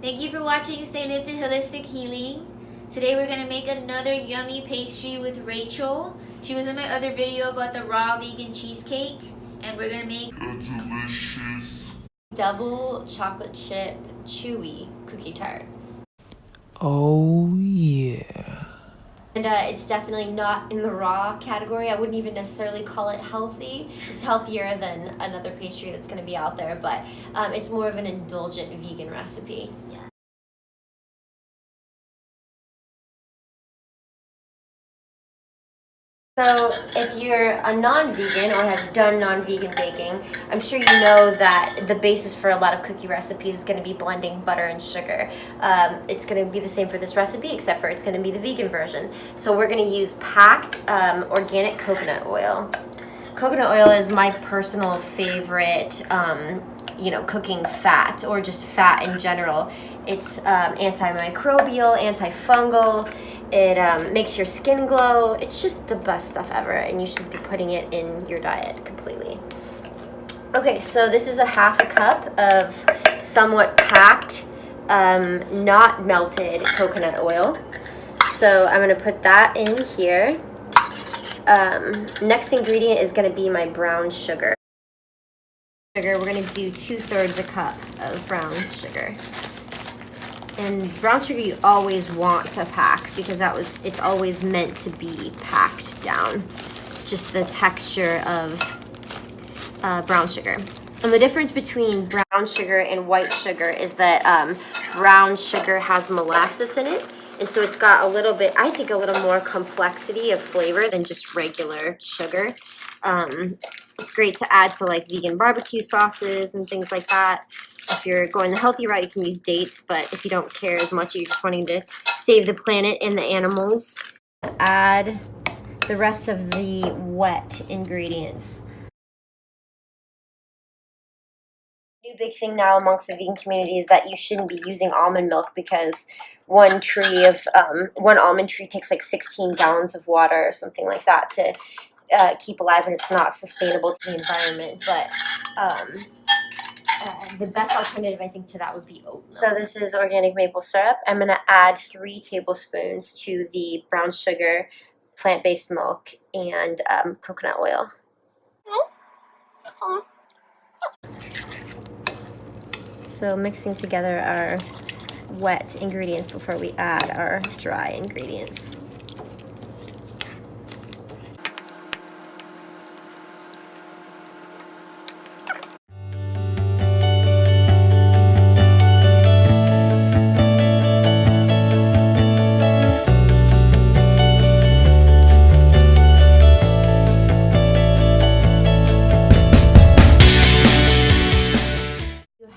Thank you for watching Stay Lifted Holistic Healing. Today we're going to make another yummy pastry with Rachel. She was in my other video about the raw vegan cheesecake, and we're going to make a delicious double chocolate chip chewy cookie tart. Oh yeah. And it's definitely not in the raw category. I wouldn't even necessarily call it healthy. It's healthier than another pastry that's going to be out there, but it's more of an indulgent vegan recipe. Yeah. So if you're a non-vegan or have done non-vegan baking, I'm sure you know that the basis for a lot of cookie recipes is going to be blending butter and sugar. It's going to be the same for this recipe, except for it's going to be the vegan version. So we're going to use packed organic coconut oil. Coconut oil is my personal favorite cooking fat, or just fat in general. It's antimicrobial, antifungal. It makes your skin glow. It's just the best stuff ever, and you should be putting it in your diet completely. Okay, so this is a half a cup of somewhat packed, not melted coconut oil. So I'm going to put that in here. Next ingredient is going to be my brown sugar. We're going to do 2/3 a cup of brown sugar. And brown sugar you always want to pack, because it's always meant to be packed down. Just the texture of brown sugar. And the difference between brown sugar and white sugar is that brown sugar has molasses in it. And so it's got a little bit, I think, a little more complexity of flavor than just regular sugar. It's great to add to like vegan barbecue sauces and things like that. If you're going the healthy route, you can use dates, but if you don't care as much, you're just wanting to save the planet and the animals, add the rest of the wet ingredients. New big thing now amongst the vegan community is that you shouldn't be using almond milk, because one almond tree takes like 16 gallons of water or something like that to keep alive, and it's not sustainable to the environment. But the best alternative, I think, to that would be oat milk. So this is organic maple syrup. I'm going to add 3 tablespoons to the brown sugar, plant-based milk, and coconut oil. So mixing together our wet ingredients before we add our dry ingredients.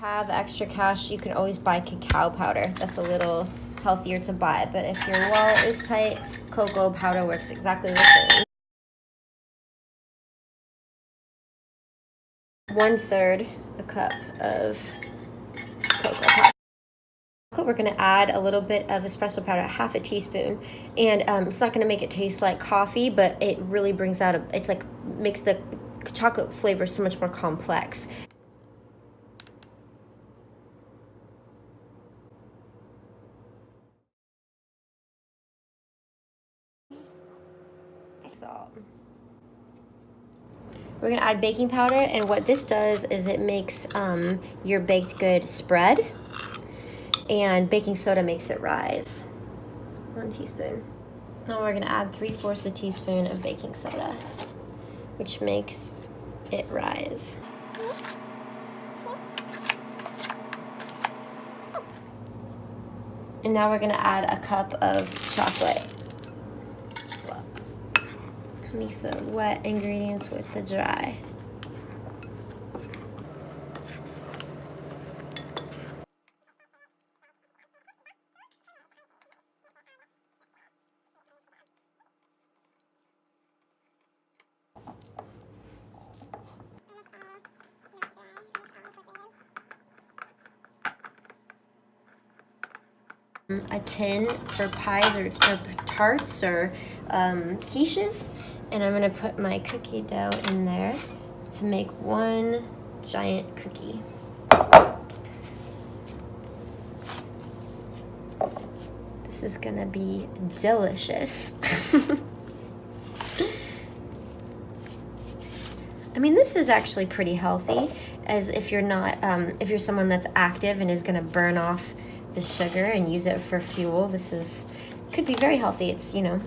Have extra cash, you can always buy cacao powder. That's a little healthier to buy, but if your wallet is tight, cocoa powder works exactly the same. 1/3 a cup of cocoa powder. We're going to add a little bit of espresso powder, half a teaspoon, and it's not going to make it taste like coffee, but it really brings out makes the chocolate flavor so much more complex. Salt. We're going to add baking powder, and what this does is it makes your baked good spread, and baking soda makes it rise. 1 teaspoon. Now we're going to add 3/4 a teaspoon of baking soda, which makes it rise. And now we're going to add a cup of chocolate. Mix the wet ingredients with the dry. A tin for pies or tarts or quiches, and I'm going to put my cookie dough in there to make one giant cookie. This is gonna be delicious. I mean, this is actually pretty healthy, as if you're not, if you're someone that's active and is gonna burn off the sugar and use it for fuel. This is, could be very healthy. It's, you know,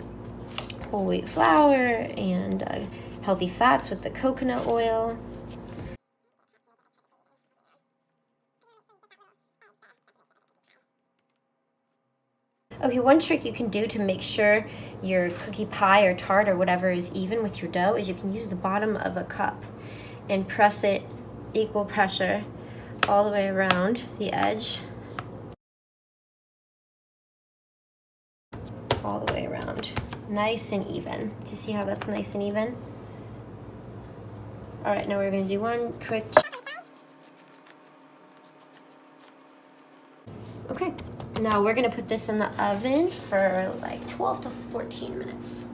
whole wheat flour and healthy fats with the coconut oil. Okay, one trick you can do to make sure your cookie pie or tart or whatever is even with your dough is you can use the bottom of a cup and press it equal pressure all the way around the edge. All the way around. Nice and even. Do you see how that's nice and even? All right, now we're gonna do one quick. Okay. Now we're gonna put this in the oven for like 12 to 14 minutes.